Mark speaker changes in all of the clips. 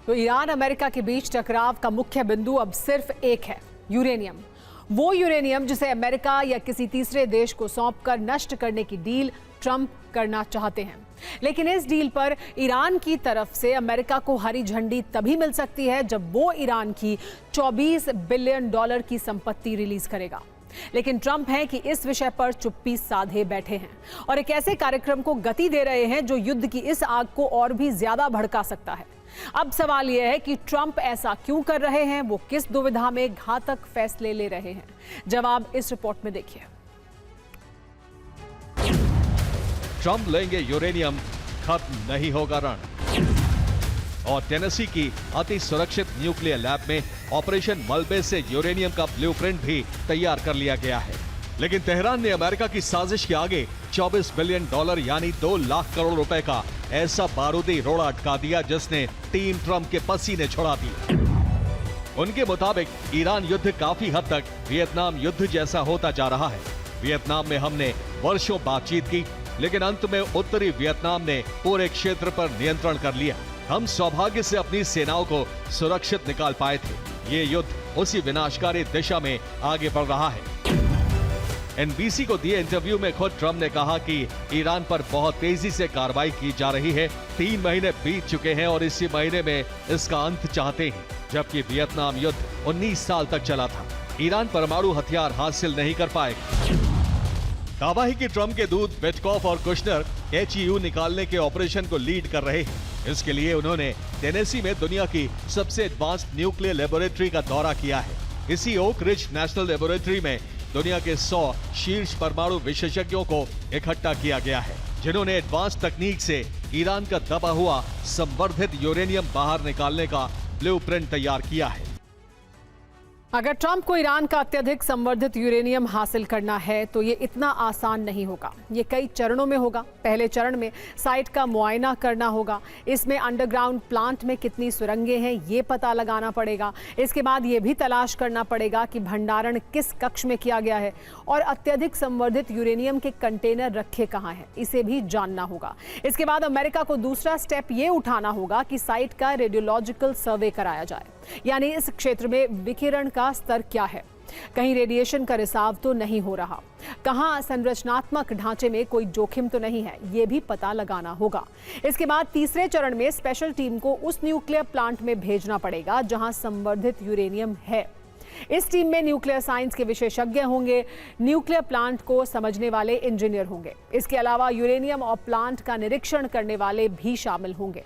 Speaker 1: तो Iran America के बीच टकराव का मुख्य बिंदु अब सिर्फ एक है, यूरेनियम। वो यूरेनियम जिसे अमेरिका या किसी तीसरे देश को सौंपकर नष्ट करने की डील ट्रंप करना चाहते हैं। लेकिन इस डील पर ईरान की तरफ से अमेरिका को हरी झंडी तभी मिल सकती है जब वो ईरान की $24 बिलियन की संपत्ति रिलीज करेगा। लेकिन ट्रंप हैं कि इस विषय पर चुप्पी साधे बैठे हैं और एक ऐसे कार्यक्रम को गति दे रहे हैं जो युद्ध की इस आग को और भी ज्यादा भड़का सकता है। अब सवाल यह है कि ट्रंप ऐसा क्यों कर रहे हैं, वो किस दुविधा में घातक फैसले ले रहे हैं। जवाब इस रिपोर्ट में देखिए।
Speaker 2: ट्रंप लेंगे यूरेनियम, खत्म नहीं होगा रण। और टेनेसी की अति सुरक्षित न्यूक्लियर लैब में ऑपरेशन मलबे से यूरेनियम का ब्लूप्रिंट भी तैयार कर लिया गया है। लेकिन तेहरान ने अमेरिका की साजिश के आगे $24 बिलियन यानी 2 लाख करोड़ रुपए का ऐसा बारूदी रोड़ा अटका दिया जिसने टीम ट्रंप के पसीने छुड़ा दिए। उनके मुताबिक ईरान युद्ध काफी हद तक वियतनाम युद्ध जैसा होता जा रहा है। वियतनाम में हमने वर्षों बातचीत की, लेकिन अंत में उत्तरी वियतनाम ने पूरे क्षेत्र पर नियंत्रण कर लिया। हम सौभाग्य से अपनी सेनाओं को सुरक्षित निकाल पाए थे। ये युद्ध उसी विनाशकारी दिशा में आगे बढ़ रहा है। एनबीसी को दिए इंटरव्यू में खुद ट्रंप ने कहा कि ईरान पर बहुत तेजी से कार्रवाई की जा रही है। 3 महीने बीत चुके हैं और इसी महीने में इसका अंत चाहते हैं। जबकि वियतनाम युद्ध 19 साल तक चला था। ईरान परमाणु हथियार हासिल नहीं कर पाएगा। दावा है कि ट्रंप के दूत विटकॉफ और कुशनर HEU निकालने के ऑपरेशन को लीड कर रहे हैं। इसके लिए उन्होंने टेनेसी में दुनिया की सबसे एडवांस्ड न्यूक्लियर लेबोरेटरी का दौरा किया है। इसी ओक रिज नेशनल लेबोरेटरी में दुनिया के 100 शीर्ष परमाणु विशेषज्ञों को इकट्ठा किया गया है, जिन्होंने एडवांस तकनीक से ईरान का दबा हुआ संवर्धित यूरेनियम बाहर निकालने का ब्लूप्रिंट तैयार किया है।
Speaker 1: अगर ट्रंप को ईरान का अत्यधिक संवर्धित यूरेनियम हासिल करना है तो ये इतना आसान नहीं होगा। ये कई चरणों में होगा। पहले चरण में साइट का मुआयना करना होगा। इसमें अंडरग्राउंड प्लांट में कितनी सुरंगें हैं ये पता लगाना पड़ेगा। इसके बाद ये भी तलाश करना पड़ेगा कि भंडारण किस कक्ष में किया गया है और अत्यधिक संवर्धित यूरेनियम के कंटेनर रखे कहाँ हैं, इसे भी जानना होगा। इसके बाद अमेरिका को दूसरा स्टेप ये उठाना होगा कि साइट का रेडियोलॉजिकल सर्वे कराया जाए, यानी इस क्षेत्र में विकिरण का स्तर क्या है, कहीं रेडिएशन का रिसाव तो नहीं हो रहा, कहां संरचनात्मक ढांचे में कोई जोखिम तो नहीं है, यह भी पता लगाना होगा। इसके बाद तीसरे चरण में स्पेशल टीम को उस न्यूक्लियर प्लांट में भेजना पड़ेगा जहां संवर्धित यूरेनियम है। इस टीम में न्यूक्लियर साइंस के विशेषज्ञ होंगे, न्यूक्लियर प्लांट को समझने वाले इंजीनियर होंगे। इसके अलावा यूरेनियम और प्लांट का निरीक्षण करने वाले भी शामिल होंगे।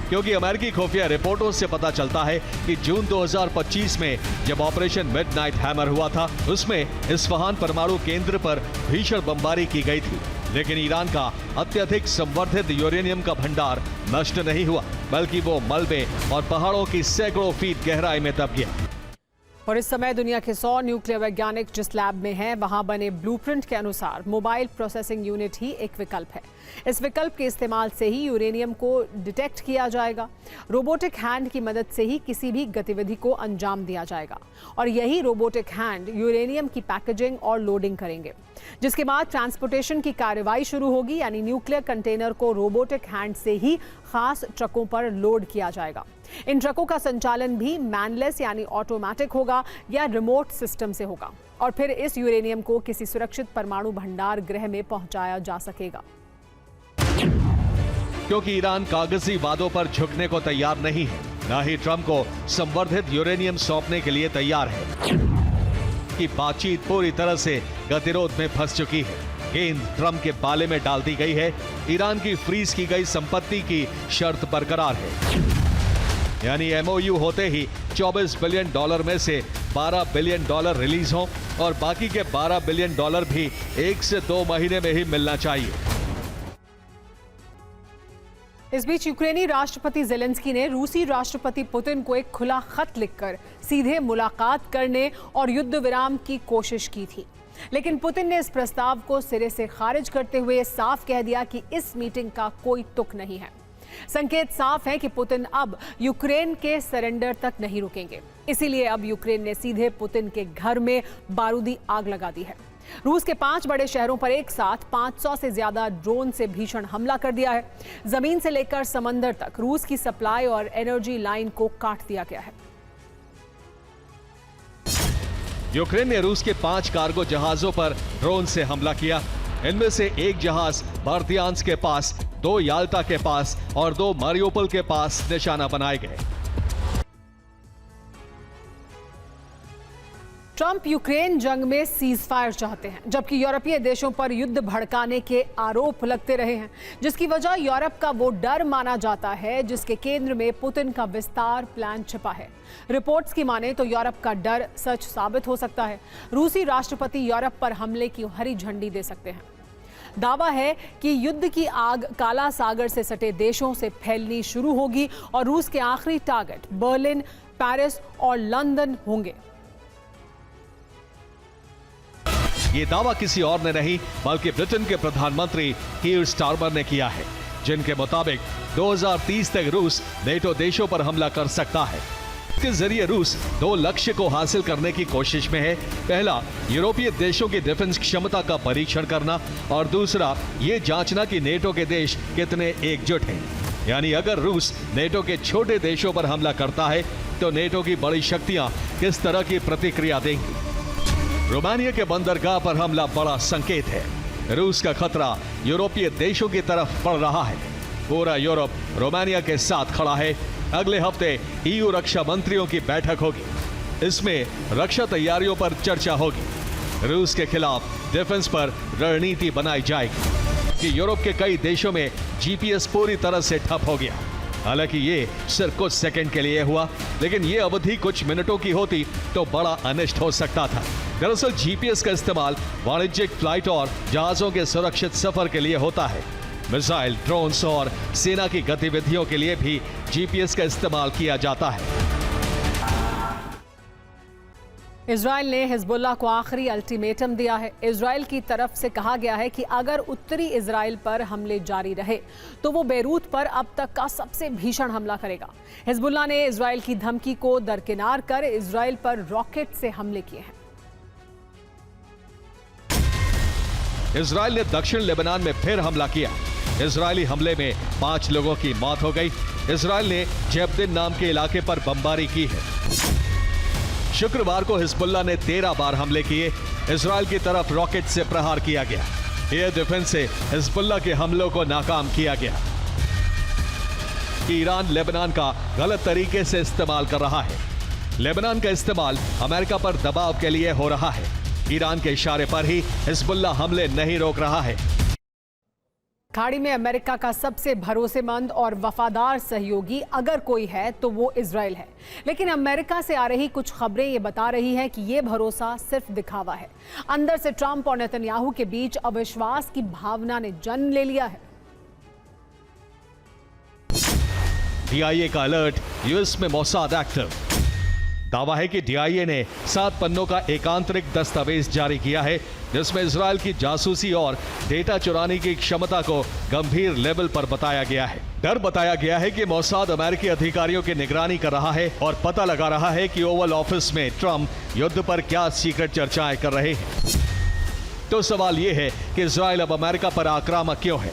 Speaker 2: क्योंकि अमेरिकी खुफिया रिपोर्टों से पता चलता है कि जून 2025 में जब ऑपरेशन मिडनाइट हैमर हुआ था, उसमें इस्फहान परमाणु केंद्र पर भीषण बमबारी की गई थी। लेकिन ईरान का अत्यधिक संवर्धित यूरेनियम का भंडार नष्ट नहीं हुआ, बल्कि वो मलबे और पहाड़ों की सैकड़ों फीट गहराई में दब गया।
Speaker 1: और इस समय दुनिया के 100 न्यूक्लियर वैज्ञानिक जिस लैब में हैं, वहां बने ब्लूप्रिंट के अनुसार मोबाइल प्रोसेसिंग यूनिट ही एक विकल्प है। इस विकल्प के इस्तेमाल से ही यूरेनियम को डिटेक्ट किया जाएगा। रोबोटिक हैंड की मदद से ही किसी भी गतिविधि को अंजाम दिया जाएगा और यही रोबोटिक हैंड यूरेनियम की पैकेजिंग और लोडिंग करेंगे, जिसके बाद ट्रांसपोर्टेशन की कार्रवाई शुरू होगी। यानी न्यूक्लियर कंटेनर को रोबोटिक हैंड से ही खास ट्रकों पर लोड किया जाएगा। इन ट्रकों का संचालन भी मैनलेस यानी ऑटोमेटिक होगा या रिमोट सिस्टम से होगा और फिर इस यूरेनियम को किसी सुरक्षित परमाणु भंडार गृह में पहुंचाया जा सकेगा।
Speaker 2: क्योंकि ईरान कागजी वादों पर झुकने को तैयार नहीं है, न ही ट्रंप को संवर्धित यूरेनियम सौंपने के लिए तैयार है कि बातचीत पूरी तरह से गतिरोध में फंस चुकी है। गेंद ट्रंप के बाले में डाल दी गई है। ईरान की फ्रीज की गई संपत्ति की शर्त बरकरार है, यानी MOU होते ही $24 बिलियन में से $12 बिलियन रिलीज हों और बाकी के $12 बिलियन भी 1 से 2 महीने में ही मिलना चाहिए।
Speaker 1: इस बीच यूक्रेनी राष्ट्रपति ज़ेलेंस्की ने रूसी राष्ट्रपति पुतिन को एक खुला खत लिखकर सीधे मुलाकात करने और युद्ध विराम की कोशिश की थी। लेकिन पुतिन ने इस प्रस्ताव को सिरे से खारिज करते हुए साफ कह दिया कि इस मीटिंग का कोई तुक नहीं है। संकेत साफ है कि पुतिन अब यूक्रेन के सरेंडर तक नहीं रुकेंगे। इसीलिए अब यूक्रेन ने सीधे पुतिन के घर में बारूदी आग लगा दी है। रूस के 5 बड़े शहरों पर एक साथ 500 से ज्यादा ड्रोन से भीषण हमला कर दिया है। जमीन से लेकर समंदर तक रूस की सप्लाई और एनर्जी लाइन को काट दिया गया है।
Speaker 2: यूक्रेन ने रूस के 5 कार्गो जहाजों पर ड्रोन से हमला किया। इनमें से एक जहाज बर्दियांस्क के पास, 2 याल्टा के पास और 2 मारियोपोल के पास निशाना बनाए गए।
Speaker 1: ट्रंप यूक्रेन जंग में सीज फायर चाहते हैं, जबकि यूरोपीय देशों पर युद्ध भड़काने के आरोप लगते रहे हैं, जिसकी वजह यूरोप का वो डर माना जाता है जिसके केंद्र में पुतिन का विस्तार प्लान छिपा है। रिपोर्ट्स की माने तो यूरोप का डर सच साबित हो सकता है। रूसी राष्ट्रपति यूरोप पर हमले की हरी झंडी दे सकते हैं। दावा है कि युद्ध की आग काला सागर से सटे देशों से फैलनी शुरू होगी और रूस के आखिरी टारगेट बर्लिन, पेरिस और लंदन होंगे।
Speaker 2: ये दावा किसी और ने नहीं बल्कि ब्रिटेन के प्रधानमंत्री कीर स्टारमर ने किया है, जिनके मुताबिक 2030 तक रूस नेटो देशों पर हमला कर सकता है। इसके जरिए रूस 2 लक्ष्य को हासिल करने की कोशिश में है। पहला, यूरोपीय देशों की डिफेंस क्षमता का परीक्षण करना और दूसरा, ये जांचना कि नेटो के देश कितने एकजुट हैं। यानी अगर रूस नेटो के छोटे देशों पर हमला करता है तो नेटो की बड़ी शक्तियां किस तरह की प्रतिक्रिया देंगी। रोमानिया के बंदरगाह पर हमला बड़ा संकेत है। रूस का खतरा यूरोपीय देशों की तरफ बढ़ रहा है। पूरा यूरोप रोमानिया के साथ खड़ा है। अगले हफ्ते ईयू रक्षा मंत्रियों की बैठक होगी। इसमें रक्षा तैयारियों पर चर्चा होगी। रूस के खिलाफ डिफेंस पर रणनीति बनाई जाएगी कि यूरोप के कई देशों में जीपीएस पूरी तरह से ठप हो गया। हालांकि ये सिर्फ कुछ सेकंड के लिए हुआ, लेकिन ये अवधि कुछ मिनटों की होती तो बड़ा अनिष्ट हो सकता था। दरअसल जीपीएस का इस्तेमाल वाणिज्यिक फ्लाइट और जहाजों के सुरक्षित सफर के लिए होता है। मिसाइल, ड्रोन्स और सेना की गतिविधियों के लिए भी जीपीएस का इस्तेमाल किया जाता है।
Speaker 1: इजराइल ने हिजबुल्लाह को आखिरी अल्टीमेटम दिया है। इजराइल की तरफ से कहा गया है कि अगर उत्तरी इजराइल पर हमले जारी रहे तो वो बेरूत पर अब तक का सबसे भीषण हमला करेगा। हिजबुल्लाह ने इजराइल की धमकी को दरकिनार कर इजराइल पर रॉकेट से हमले किए हैं।
Speaker 2: इजराइल ने दक्षिण लेबनान में फिर हमला किया। इजरायली हमले में 5 लोगों की मौत हो गई। इजराइल ने जेबदिन नाम के इलाके पर बमबारी की है। शुक्रवार को हिजबुल्लाह ने 13 बार हमले किए। इजराइल की तरफ रॉकेट से प्रहार किया गया। एयर डिफेंस से हिजबुल्लाह के हमलों को नाकाम किया गया। ईरान लेबनान का गलत तरीके से इस्तेमाल कर रहा है। लेबनान का इस्तेमाल अमेरिका पर दबाव के लिए हो रहा है। ईरान के इशारे पर ही हिजबुल्लाह हमले नहीं रोक रहा है।
Speaker 1: खाड़ी में अमेरिका का सबसे भरोसेमंद और वफादार सहयोगी अगर कोई है तो वो इजराइल है। लेकिन अमेरिका से आ रही कुछ खबरें ये बता रही हैं कि ये भरोसा सिर्फ दिखावा है। अंदर से ट्रंप और नेतन्याहू के बीच अविश्वास की भावना ने जन्म ले लिया है।
Speaker 2: डीआईए का अलर्ट, यूएस में मोसाद एक्टिव। दावा है कि डीआईए ने 7 पन्नों का एक आंतरिक दस्तावेज जारी किया है जिसमें इजराइल की जासूसी और डेटा चुराने की क्षमता को गंभीर लेवल पर बताया गया है। डर बताया गया है कि मोसाद अमेरिकी अधिकारियों की निगरानी कर रहा है और पता लगा रहा है कि ओवल ऑफिस में ट्रंप युद्ध पर क्या सीक्रेट चर्चाएं कर रहे हैं। तो सवाल यह है कि इजराइल अब अमेरिका पर आक्रामक क्यों है।